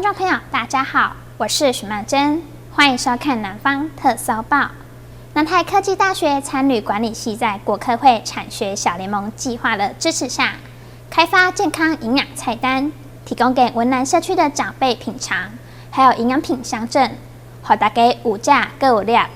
众朋友，大家好，我是许曼珍，欢迎收看南方特搜报。南台科技大学餐旅管理系在国科会产学小联盟计划的支持下，开发健康营养菜单，提供给文南社区的长辈品尝，还有营养品乡镇，让大家有食各有料。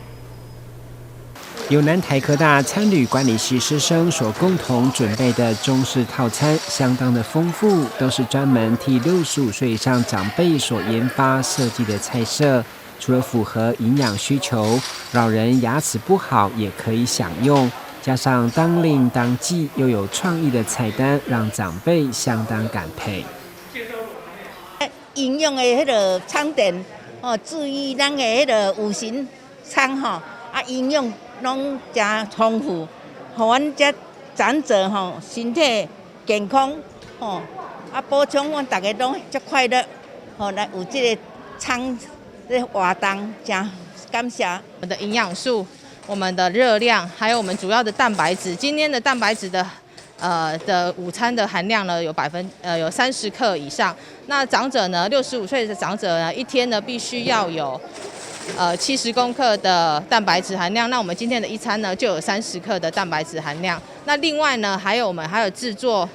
由南台科大餐旅管理系师生所共同准备的中式套餐相当的丰富，都是专门替65岁以上长辈所研发设计的菜色。除了符合营养需求，老人牙齿不好也可以享用。加上当令当季又有创意的菜单，让长辈相当感佩。营养的迄个餐点哦，注意咱的迄个有形餐吼，营养拢真丰富，互阮这长者吼身体健康吼，补充阮大家拢足快乐，吼来有这个餐这活动，真感谢。我们的营养素、我们的热量，还有我们主要的蛋白质。今天的蛋白质的午餐的含量呢有30克以上。那长者呢，65岁的长者呢，一天呢必须要有70公克的蛋白质含量。那我们今天的一餐呢就有30克的蛋白质含量。那另外呢，我们还有制作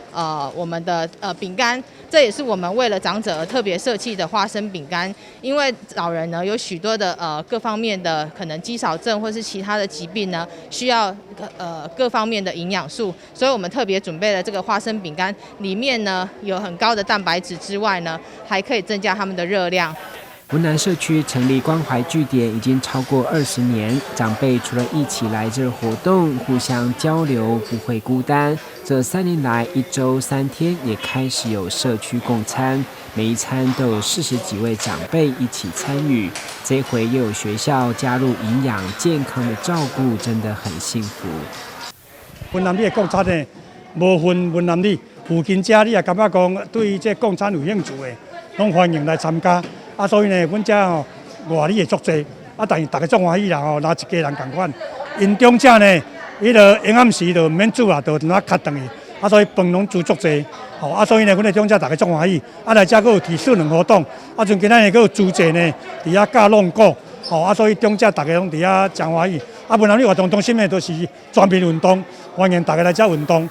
我们的饼干，这也是我们为了长者而特别设计的花生饼干。因为老人呢有许多的各方面的可能肌少症或是其他的疾病呢，需要各方面的营养素，所以我们特别准备了这个花生饼干，里面呢有很高的蛋白质之外呢，还可以增加他们的热量。文南社区成立关怀据点已经超过20年，长辈除了一起来这儿活动，互相交流，不会孤单。这3年来，1周3天也开始有社区共餐，每一餐都有40几位长辈一起参与。这回又有学校加入营养健康的照顾，真的很幸福。文南里的共餐呢，无分文南里，附近遮你也感觉讲对这共餐有兴趣的，拢欢迎来参加。所以呢，阮遮吼外里会足侪，但是大家足欢喜啦吼，拿一家人共款。因中者呢，伊就营养时就毋免煮啊，就拿卡顿去。所以饭拢煮足侪，吼所以呢，阮的中者大家足欢喜。来遮佫有体适能活动，像今仔日佫有猪节呢，伫遐教弄鼓，吼所以中者大家拢伫遐真欢喜。文南里活动中心呢，都是全民运动，欢迎大家来遮运动。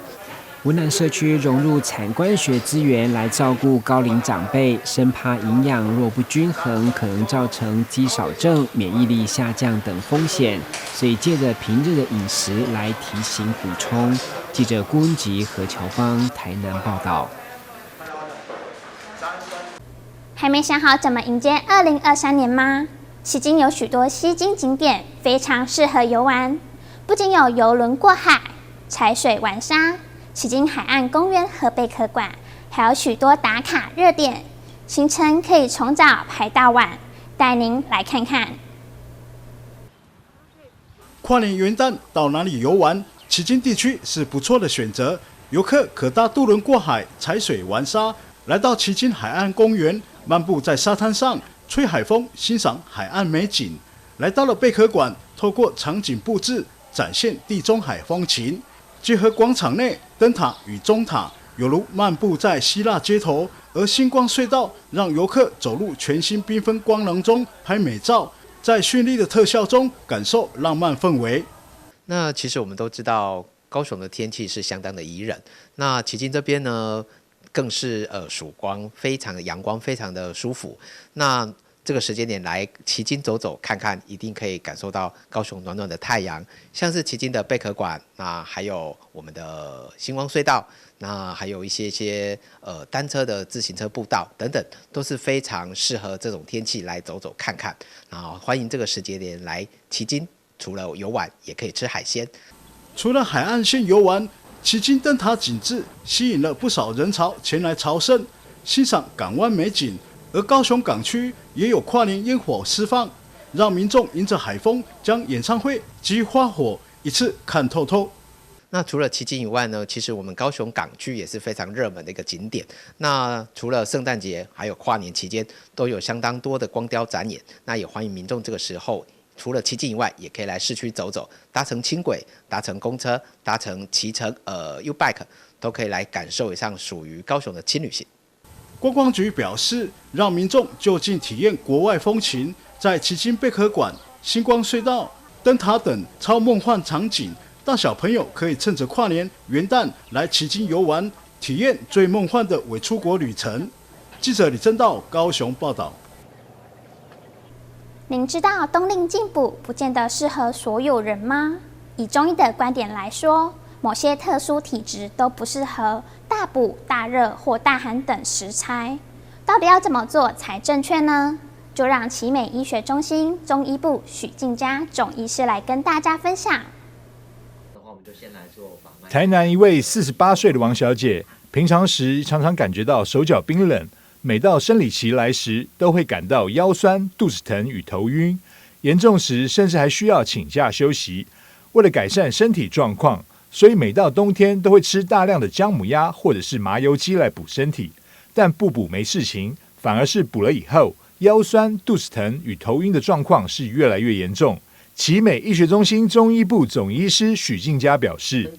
文南社区融入产官学资源来照顾高龄长辈，生怕营养若不均衡，可能造成肌少症、免疫力下降等风险，所以借着平日的饮食来提醒补充。记者郭文吉、何乔邦台南报道。还没想好怎么迎接2023年吗？迄今有许多吸睛景点非常适合游玩，不仅有邮轮过海、踩水玩沙、迄今海岸公园和贝壳馆，还有许多打卡热点，行程可以从早排到晚，带您来看看。跨年元旦到哪里游玩？旗津地区是不错的选择，游客可搭渡轮过海、踩水玩沙，来到旗津海岸公园，漫步在沙滩上，吹海风，欣赏海岸美景。来到了贝壳馆，透过场景布置，展现地中海风情。结合广场内灯塔与钟塔，犹如漫步在希腊街头，而星光隧道让游客走入全新缤纷光芒中拍美照，在绚丽的特效中感受浪漫氛围。那其实我们都知道，高雄的天气是相当的宜人。那旗津这边呢，更是曙光非常的阳光，非常的舒服。那这个时间点来旗津走走看看，一定可以感受到高雄暖暖的太阳。像是旗津的贝壳馆，那还有我们的星光隧道，那还有一些单车的自行车步道等等，都是非常适合这种天气来走走看看。然后欢迎这个时间点来旗津，除了游玩，也可以吃海鲜。除了海岸线游玩，旗津灯塔景致吸引了不少人潮前来朝圣，欣赏港湾美景。而高雄港区也有跨年烟火释放，让民众迎着海风，将演唱会及花火一次看透透。那除了旗津以外呢，其实我们高雄港区也是非常热门的一个景点。那除了圣诞节，还有跨年期间，都有相当多的光雕展演。那也欢迎民众这个时候，除了旗津以外，也可以来市区走走，搭乘轻轨、搭乘公车、搭乘骑乘U-Bike，都可以来感受一下属于高雄的轻旅行。观光局表示，让民众就近体验国外风情，在旗津贝壳馆、星光隧道、灯塔等超梦幻场景，大小朋友可以趁着跨年、元旦来旗津游玩，体验最梦幻的伪出国旅程。记者李正道高雄报道。您知道冬令进补不见得适合所有人吗？以中医的观点来说，某些特殊体质都不适合大补、大热或大寒等食材。到底要怎么做才正确呢？就让奇美医学中心中医部许静佳总医师来跟大家分享。台南一位48岁的王小姐，平常时常常感觉到手脚冰冷，每到生理期来时，都会感到腰酸、肚子疼与头晕，严重时甚至还需要请假休息。为了改善身体状况，所以每到冬天都会吃大量的姜母鸭或者是麻油鸡来补身体。但不补没事情，反而是补了以后，腰酸、肚子疼与头晕的状况是越来越严重。奇美医学中心中医部总医师许静佳表示，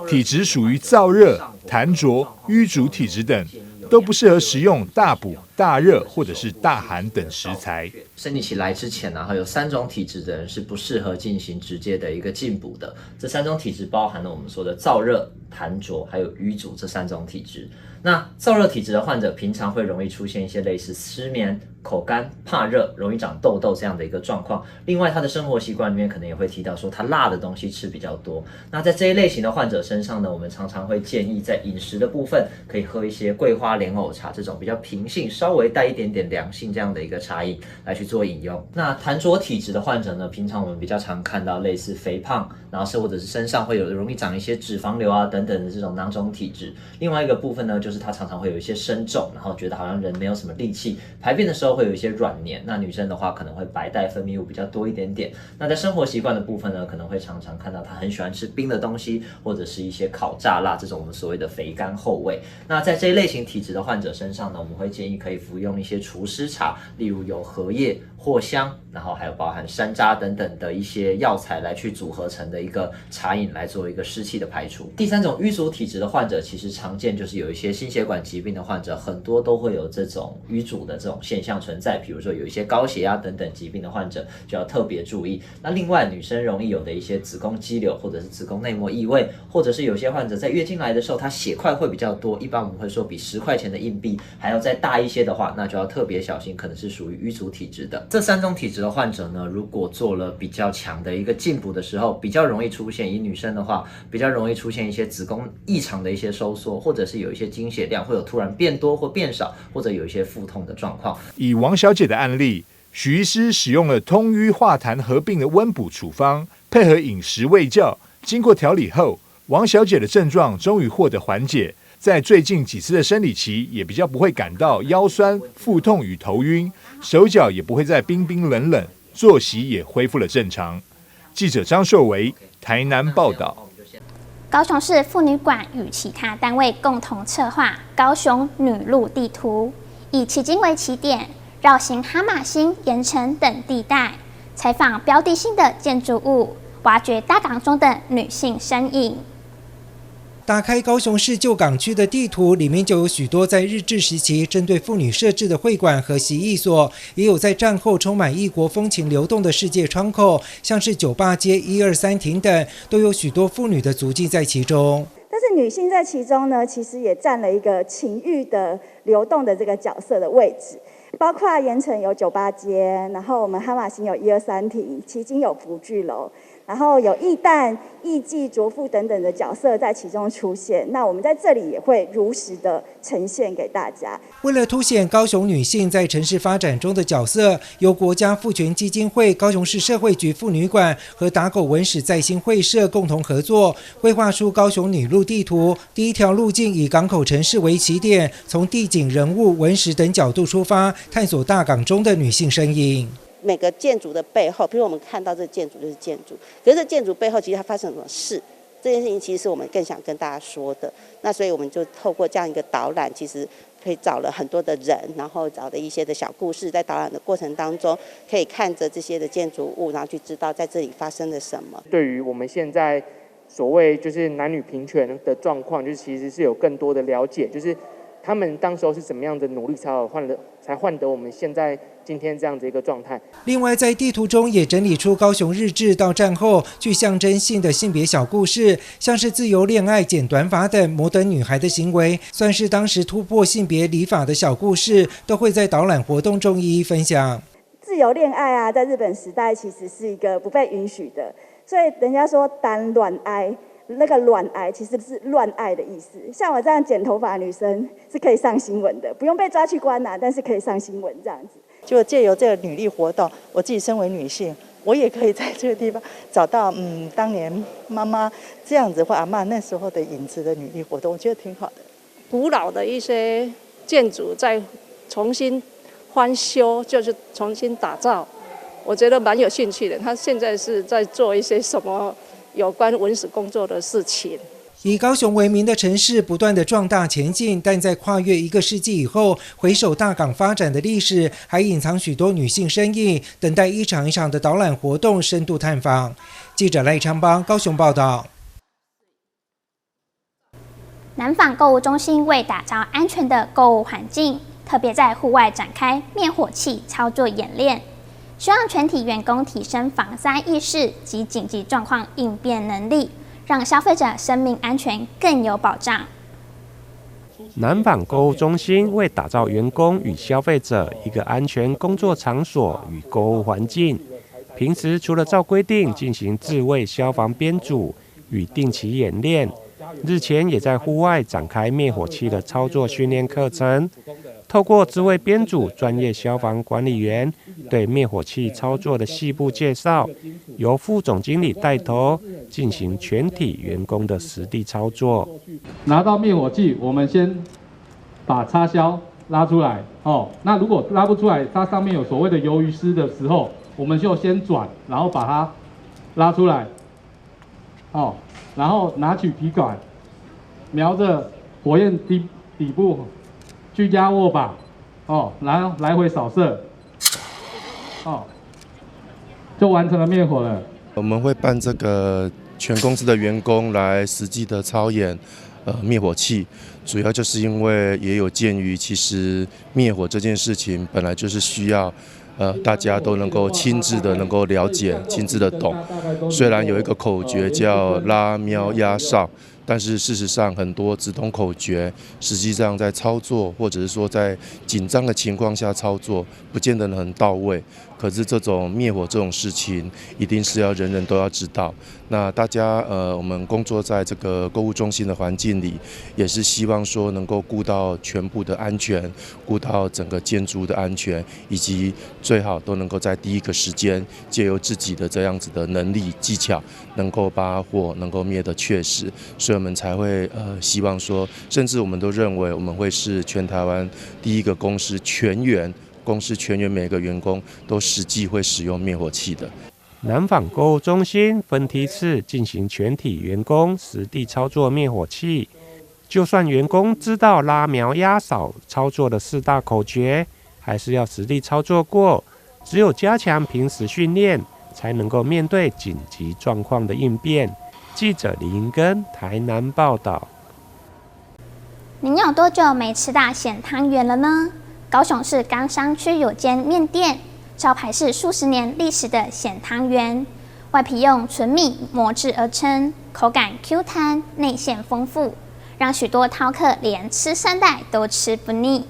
体质属于燥热、痰浊、瘀阻体质等，都不适合食用大补、大热或者是大寒等食材。生理期来之前呢，有3种体质的人是不适合进行直接的一个进补的。这3种体质包含了我们说的燥热、痰浊还有瘀阻这3种体质。那燥热体质的患者平常会容易出现一些类似失眠、口干、怕热、容易长痘痘这样的一个状况。另外，他的生活习惯里面可能也会提到说他辣的东西吃比较多。那在这一类型的患者身上呢，我们常常会建议在饮食的部分可以喝一些桂花莲藕茶这种比较平性、稍微带一点点凉性这样的一个茶饮来去做饮用。那痰浊体质的患者呢，平常我们比较常看到类似肥胖，然后是或者是身上会有容易长一些脂肪瘤啊等等的这种囊肿体质。另外一个部分呢，就是他常常会有一些身重，然后觉得好像人没有什么力气，排便的时候会有一些软黏。那女生的话可能会白带分泌物比较多一点点。那在生活习惯的部分呢，可能会常常看到她很喜欢吃冰的东西，或者是一些烤炸辣这种我们所谓的肥甘厚味。那在这一类型体质的患者身上呢，我们会建议可以服用一些除湿茶，例如有荷叶、藿香，然后还有包含山楂等等的一些药材来去组合成的一个茶饮来做一个湿气的排除。第3种瘀阻体质的患者，其实常见就是有一些心血管疾病的患者，很多都会有这种瘀阻的这种现象存在，比如说有一些高血压等等疾病的患者就要特别注意。那另外女生容易有的一些子宫肌瘤或者是子宫内膜异位，或者是有些患者在月经来的时候她血块会比较多，一般我们会说比10块钱的硬币还要再大一些的话，那就要特别小心，可能是属于瘀阻体质的。这3种体质的患者呢，如果做了比较强的一个进补的时候，比较容易出现，以女生的话比较容易出现一些子宫异常的一些收缩，或者是有一些经血量会有突然变多或变少，或者有一些腹痛的状况。以王小姐的案例，许医师使用了通瘀化痰合并的温补处方，配合饮食卫教，经过调理后，王小姐的症状终于获得缓解。在最近几次的生理期，也比较不会感到腰酸、腹痛与头晕，手脚也不会再冰冰冷冷，作息也恢复了正常。记者张秀维，台南报道。高雄市妇女馆与其他单位共同策划高雄女路地图，以旗津为起点，绕行哈马星、盐城等地带，采访标的性的建筑物，挖掘大港中的女性身影。打开高雄市旧港区的地图，里面就有许多在日治时期针对妇女设置的会馆和习艺所，也有在战后充满异国风情流动的世界窗口，像是酒吧街、123亭等，都有许多妇女的足迹在其中。但是女性在其中呢，其实也占了一个情欲的流动的这个角色的位置。包括盐城有酒吧街，然后我们哈马星有123亭，旗津有福聚楼，然后有义旦、艺妓、卓妇等等的角色在其中出现。那我们在这里也会如实的呈现给大家。为了凸显高雄女性在城市发展中的角色，由国家妇权基金会、高雄市社会局妇女馆和打狗文史再兴会社共同合作，绘画出高雄女路地图。第一条路径以港口城市为起点，从地景、人物、文史等角度出发，探索大港中的女性身影。每个建筑的背后，比如我们看到这建筑就是建筑，可是这建筑背后其实它发生什么事，这件事情其实是我们更想跟大家说的。那所以我们就透过这样一个导览，其实可以找了很多的人，然后找了一些的小故事，在导览的过程当中，可以看着这些的建筑物，然后去知道在这里发生了什么。对于我们现在所谓就是男女平权的状况，就是其实是有更多的了解，就是他们当时候是怎么样的努力才换得我们现在今天这样的一个状态。另外，在地图中也整理出高雄日治到战后具象征性的性别小故事，像是自由恋爱、剪短发等摩登女孩的行为，算是当时突破性别理法的小故事，都会在导览活动中一一分享。自由恋爱啊，在日本时代其实是一个不被允许的，所以人家说单恋爱。那个卵癌其实是乱爱的意思，像我这样剪头发的女生是可以上新闻的，不用被抓去关啊，但是可以上新闻这样子。就借由这个女力活动，我自己身为女性，我也可以在这个地方找到当年妈妈这样子或阿嬷那时候的影子的女力活动，我觉得挺好的。古老的一些建筑再重新翻修，就是重新打造，我觉得蛮有兴趣的。他现在是在做一些什么有关文史工作的事情。以高雄为名的城市不断的壮大前进，但在跨越1个世纪以后，回首大港发展的历史，还隐藏许多女性身影，等待一场一场的导览活动深度探访。记者赖昌邦高雄报道。南纺购物中心为打造安全的购物环境，特别在户外展开灭火器操作演练，希望全体员工提升防灾意识及紧急状况应变能力，让消费者生命安全更有保障。南纺购物中心为打造员工与消费者一个安全工作场所与购物环境，平时除了照规定进行自卫消防编组与定期演练，日前也在户外展开灭火器的操作训练课程。透过自卫编组专业消防管理员对灭火器操作的细部介绍，由副总经理带头进行全体员工的实地操作。拿到灭火器，我们先把插销拉出来那如果拉不出来，它上面有所谓的鱿鱼丝的时候，我们就先转，然后把它拉出来然后拿取皮管，瞄着火焰底部去压握把然后来回扫射就完成了灭火了。我们会办这个全公司的员工来实际的操演灭火器，主要就是因为也有鉴于其实灭火这件事情本来就是需要大家都能够亲自的能够了解，亲自的懂。虽然有一个口诀叫拉瞄压哨，但是事实上很多只懂口诀，实际上在操作或者是说在紧张的情况下操作，不见得很到位。可是这种灭火这种事情，一定是要人人都要知道。那大家我们工作在这个购物中心的环境里，也是希望说能够顾到全部的安全，顾到整个建筑的安全，以及最好都能够在第一个时间，借由自己的这样子的能力技巧，能够把火能够灭得确实。所以我们才会希望说，甚至我们都认为我们会是全台湾第一个公司全员每个员工都实际会使用灭火器的。南纺购物中心分梯次进行全体员工实地操作灭火器，就算员工知道拉瞄压扫操作的4大口诀，还是要实地操作过。只有加强平时训练，才能够面对紧急状况的应变。记者李英根台南报道。您有多久没吃到咸汤圆了呢？高雄市冈山区有间面店，招牌是数十年历史的咸汤圆，外皮用纯米磨制而成，口感 Q 弹，内馅丰富，让许多饕客连吃3代都吃不腻。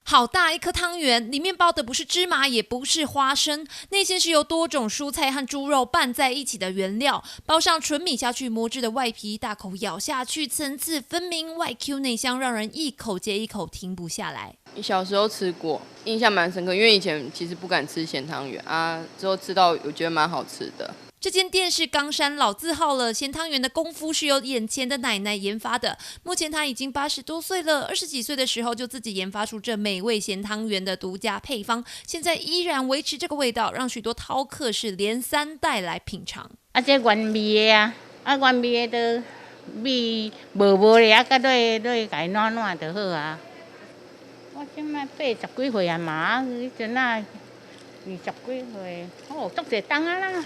好大一颗汤圆，里面包的不是芝麻，也不是花生，内馅是由多种蔬菜和猪肉拌在一起的原料，包上纯米下去磨制的外皮，大口咬下去，层次分明，外 Q 内香，让人一口接一口停不下来。小时候吃过，印象蛮深刻，因为以前其实不敢吃咸汤圆啊，之后吃到我觉得蛮好吃的。这间店是冈山老字号了，咸汤圆的功夫是由眼前的奶奶研发的。目前她已经80多岁了，20几岁的时候就自己研发出这美味咸汤圆的独家配方，现在依然维持这个味道，让许多饕客是连3代来品尝。这原味的原味的都味无的甲对改暖暖就好啊。我现在80几岁啊嘛，以前20几岁，足侪冬啊啦。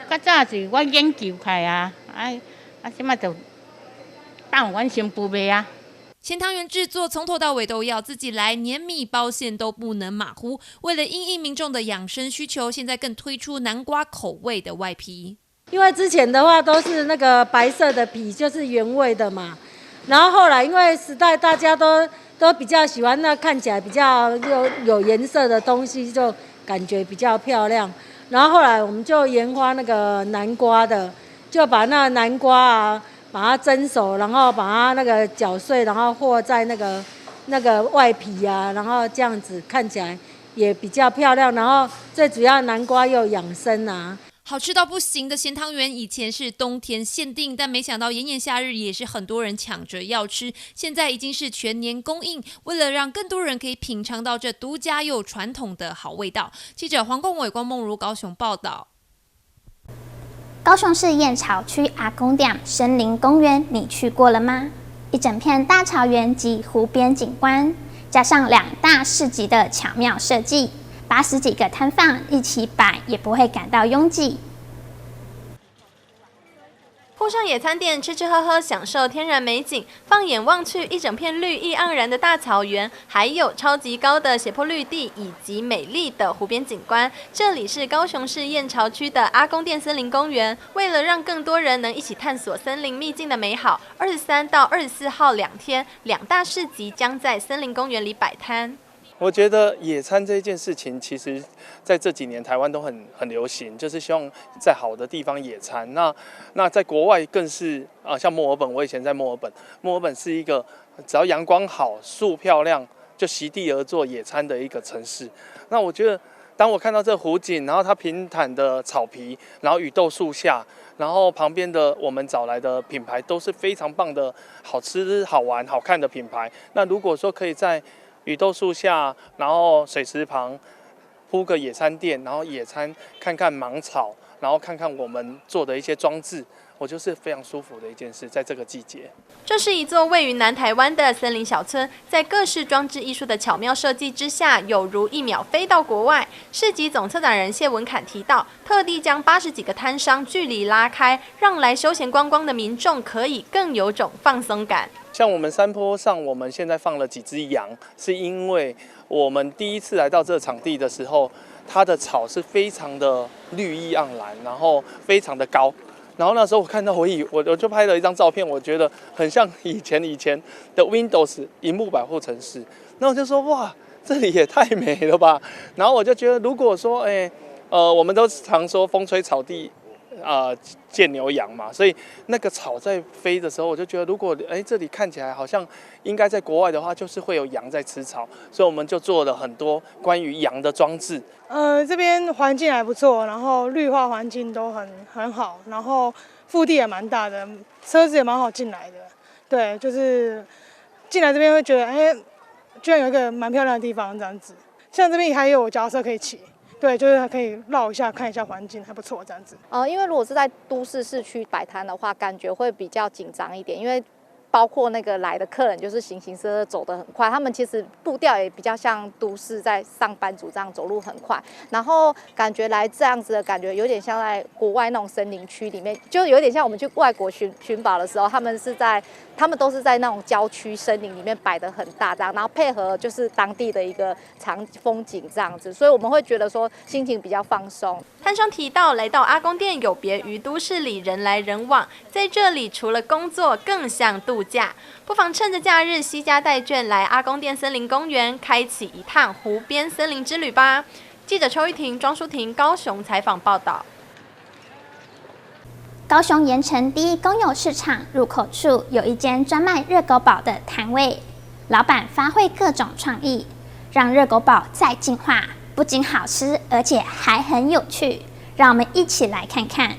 较早是我研究开啊，现在就当阮新妇卖啊。咸汤圆制作从头到尾都要自己来，黏米包馅都不能马虎。为了因应民众的养生需求，现在更推出南瓜口味的外皮。因为之前的话都是那个白色的皮，就是原味的嘛。然后后来因为时代大家都比较喜欢那看起来比较有颜色的东西，就感觉比较漂亮。然后后来我们就研发那个南瓜的，就把那南瓜啊，把它蒸熟，然后把它那个搅碎，然后和在那个外皮啊，然后这样子看起来也比较漂亮。然后最主要南瓜又养生啊。好吃到不行的咸汤圆，以前是冬天限定，但没想到炎炎夏日也是很多人抢着要吃，现在已经是全年供应。为了让更多人可以品尝到这独家又传统的好味道，记者黄贡伟、关梦如高雄报道。高雄市燕巢区阿公店森林公园，你去过了吗？一整片大草原及湖边景观，加上2大市集的巧妙设计。80几个摊贩一起摆，也不会感到拥挤。铺上野餐垫，吃吃喝喝，享受天然美景。放眼望去，一整片绿意盎然的大草原，还有超级高的斜坡绿地，以及美丽的湖边景观。这里是高雄市燕巢区的阿公店森林公园。为了让更多人能一起探索森林秘境的美好，23到24号2天，2大市集将在森林公园里摆摊。我觉得野餐这件事情，其实在这几年台湾都很流行，就是希望在好的地方野餐。那在国外更是像墨尔本，我以前在墨尔本是一个只要阳光好、树漂亮，就席地而坐野餐的一个城市。那我觉得，当我看到这湖景，然后它平坦的草皮，然后雨豆树下，然后旁边的我们找来的品牌都是非常棒的、好吃、好玩、好看的品牌。那如果说可以在雨豆树下，然后水池旁铺个野餐垫，然后野餐看看芒草，然后看看我们做的一些装置，我就是非常舒服的一件事。在这个季节，这是一座位于南台湾的森林小村，在各式装置艺术的巧妙设计之下，有如一秒飞到国外。市集总策展人谢文侃提到，特地将80几个摊商距离拉开，让来休闲观光的民众可以更有种放松感。像我们山坡上，我们现在放了几只羊，是因为我们第一次来到这个场地的时候，它的草是非常的绿意盎然，然后非常的高。然后那时候我看到我就拍了一张照片，我觉得很像以前的 Windows 萤幕保护程式。那我就说哇，这里也太美了吧。然后我就觉得，如果说我们都常说风吹草低见牛羊嘛，所以那个草在飞的时候，我就觉得如果这里看起来好像应该在国外的话，就是会有羊在吃草，所以我们就做了很多关于羊的装置。这边环境还不错，然后绿化环境都很好，然后腹地也蛮大的，车子也蛮好进来的。对，就是进来这边会觉得居然有一个蛮漂亮的地方这样子。像这边还有脚踏车可以骑。对，就是可以绕一下看一下环境，还不错这样子。因为如果是在都市市区摆摊的话，感觉会比较紧张一点，因为包括那个来的客人就是形形色色走得很快，他们其实步调也比较像都市在上班族这样走路很快，然后感觉来这样子的感觉有点像在国外那种森林区里面，就有点像我们去外国寻宝的时候，他们都是在那种郊区森林里面摆得很大这样，然后配合就是当地的一个风景这样子，所以我们会觉得说心情比较放松。摊商提到，来到阿公店有别于都市里人来人往，在这里除了工作，更像度假。不妨趁着假日携家带眷来阿公店森林公园，开启一趟湖边森林之旅吧。记者邱玉婷、庄淑婷高雄采访报道。高雄盐埕第一公有市场入口处有一间专卖热狗堡的摊位，老板发挥各种创意，让热狗堡再进化，不仅好吃，而且还很有趣。让我们一起来看看。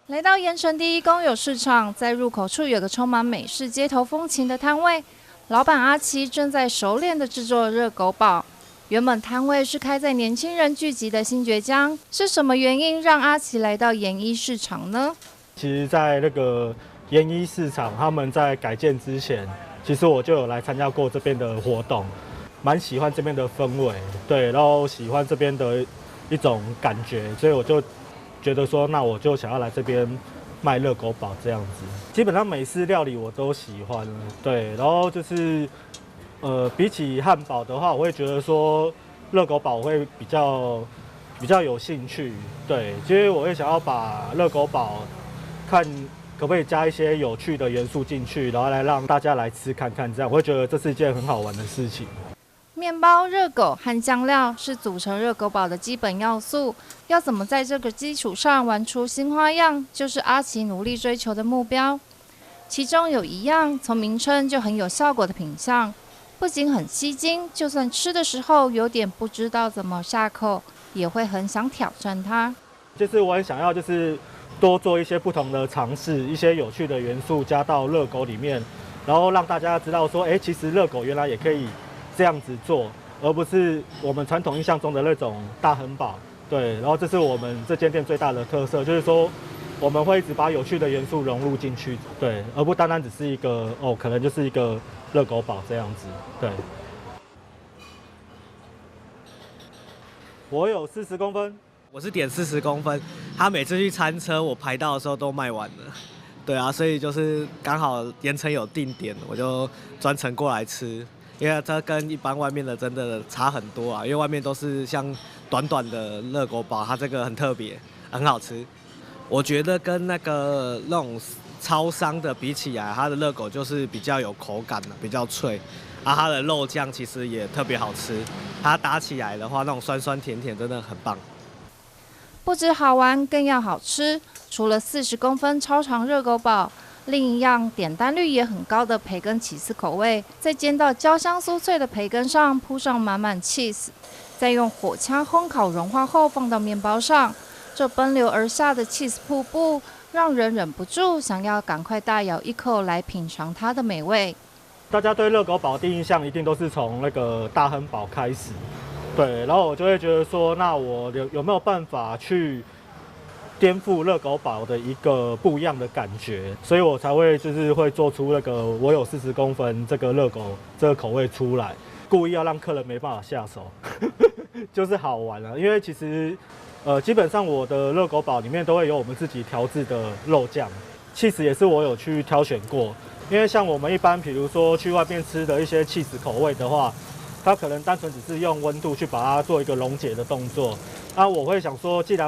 来到盐埕第一公有市场，在入口处有个充满美式街头风情的摊位，老板阿奇正在熟练的制作热狗堡。原本摊位是开在年轻人聚集的新崛江，是什么原因让阿奇来到盐一市场呢？其实，在那个盐一市场，他们在改建之前，其实我就有来参加过这边的活动，蛮喜欢这边的氛围，对，然后喜欢这边的一种感觉，所以我就觉得说，那我就想要来这边卖热狗堡这样子。基本上美式料理我都喜欢，对。然后就是比起汉堡的话，我会觉得说热狗堡我会比较有兴趣，对，因为我会想要把热狗堡看可不可以加一些有趣的元素进去，然后来让大家来吃看看，这样我会觉得这是一件很好玩的事情。面包、热狗和酱料是组成热狗堡的基本要素，要怎么在这个基础上玩出新花样，就是阿奇努力追求的目标。其中有一样从名称就很有效果的品项，不仅很吸睛，就算吃的时候有点不知道怎么下口，也会很想挑战它。就是我很想要就是多做一些不同的尝试，一些有趣的元素加到热狗里面，然后让大家知道说，其实热狗原来也可以这样子做，而不是我们传统印象中的那种大汉堡。对，然后这是我们这间店最大的特色，就是说我们会一直把有趣的元素融入进去，对，而不单单只是一个可能就是一个热狗堡这样子。对，我有40公分。我是点40公分，他每次去餐车我排到的时候都卖完了，对啊，所以就是刚好盐城有定点，我就专程过来吃，因为它跟一般外面的真的差很多啊，因为外面都是像短短的热狗堡，它这个很特别，很好吃。我觉得跟那种超商的比起来，它的热狗就是比较有口感的，比较脆，它的肉酱其实也特别好吃，它打起来的话，那种酸酸甜甜真的很棒。不止好玩，更要好吃。除了40公分超长热狗堡，另一样点单率也很高的培根起司口味，在煎到焦香酥脆的培根上铺上满满 cheese， 再用火枪烘烤融化后放到面包上，这奔流而下的 cheese 瀑布，让人忍不住想要赶快大咬一口来品尝它的美味。大家对热狗堡第一印象一定都是从那个大汉堡开始。对，然后我就会觉得说，那我有没有办法去颠覆热狗堡的一个不一样的感觉？所以我才会就是会做出那个我有40公分这个热狗这个口味出来，故意要让客人没办法下手，就是好玩了。因为其实基本上我的热狗堡里面都会有我们自己调制的肉酱，起司也是我有去挑选过。因为像我们一般比如说去外面吃的一些起司口味的话，它可能单纯只是用温度去把它做一个溶解的动作。那我会想说，既然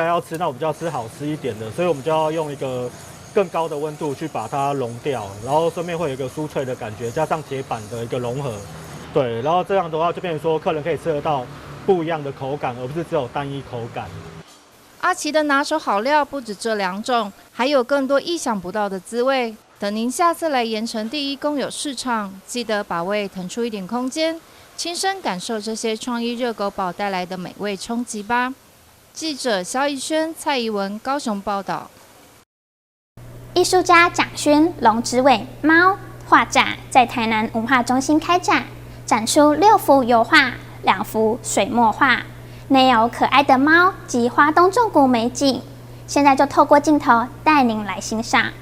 要吃，那我们就要吃好吃一点的，所以我们就要用一个更高的温度去把它溶掉，然后顺便会有一个酥脆的感觉，加上铁板的一个融合。对，然后这样的话就变成说，客人可以吃得到不一样的口感，而不是只有单一口感。阿奇的拿手好料不止这2种，还有更多意想不到的滋味。等您下次来盐城第1公有市场，记得把胃腾出一点空间，亲身感受这些创意热狗堡带来的美味冲击吧。记者萧逸轩、蔡怡文高雄报道。艺术家蒋勋龙之尾猫画展在台南文化中心开展，展出6幅油画、2幅水墨画，内有可爱的猫及花东纵谷美景。现在就透过镜头带您来欣赏。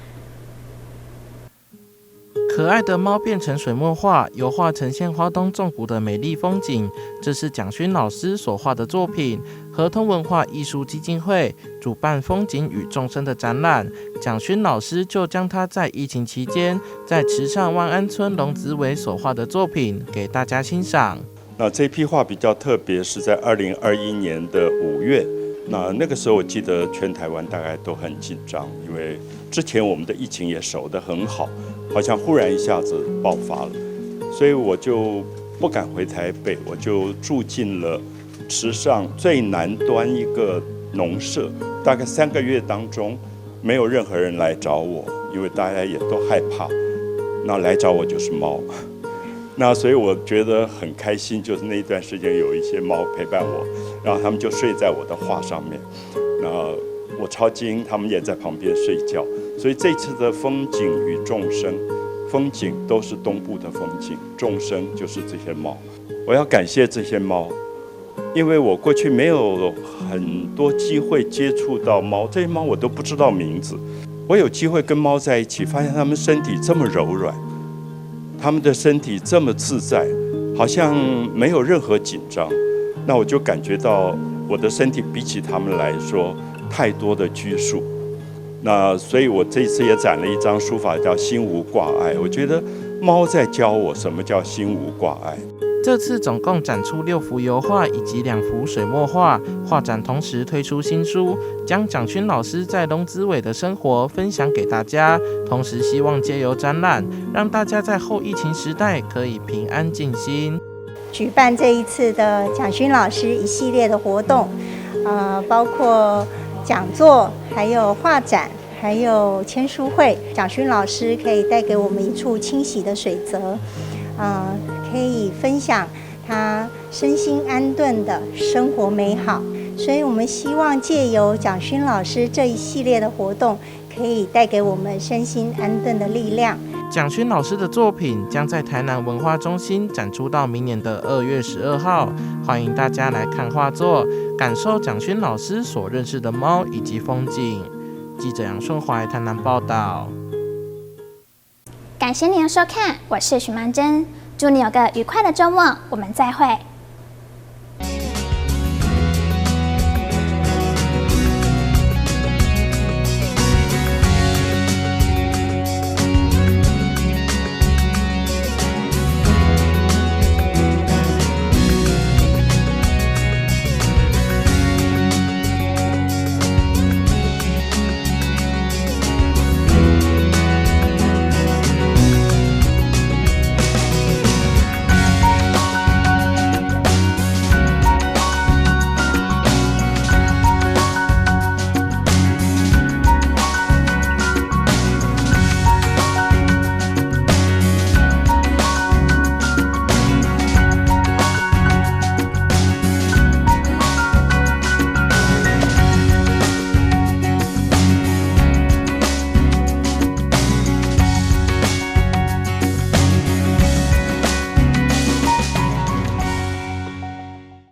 可爱的猫变成水墨画，油画呈现花东纵谷的美丽风景。这是蒋勋老师所画的作品。合通文化艺术基金会主办风景与众生的展览，蒋勋老师就将他在疫情期间在池上万安村龙子尾所画的作品给大家欣赏。那这批画比较特别，是在2021年的5月。那个时候我记得全台湾大概都很紧张，因为之前我们的疫情也守得很好，好像忽然一下子爆发了，所以我就不敢回台北，我就住进了池上最南端一个农舍。大概3个月当中，没有任何人来找我，因为大家也都害怕。那来找我就是猫，那所以我觉得很开心，就是那一段时间有一些猫陪伴我，然后他们就睡在我的画上面。那我超惊，他们也在旁边睡觉。所以这次的风景与众生，风景都是东部的风景，众生就是这些猫。我要感谢这些猫，因为我过去没有很多机会接触到猫，这些猫我都不知道名字。我有机会跟猫在一起，发现它们身体这么柔软，它们的身体这么自在，好像没有任何紧张。那我就感觉到我的身体比起它们来说太多的拘束。那所以我这次也展了一张书法叫心无挂碍，我觉得猫在教我什么叫心无挂碍。这次总共展出6幅油画以及2幅水墨画，画展同时推出新书，将蒋勋老师在龙子尾的生活分享给大家，同时希望借由展览，让大家在后疫情时代可以平安静心。举办这一次的蒋勋老师一系列的活动，包括讲座，还有画展，还有签书会。蒋勋老师可以带给我们一处清洗的水泽，可以分享他身心安顿的生活美好。所以我们希望借由蒋勋老师这一系列的活动，可以带给我们身心安顿的力量。蒋勋老师的作品将在台南文化中心展出到明年的2月12号，欢迎大家来看画作，感受蒋勋老师所认识的猫以及风景。记者杨顺怀台南报道。感谢您的收看，我是许曼珍，祝你有个愉快的周末，我们再会。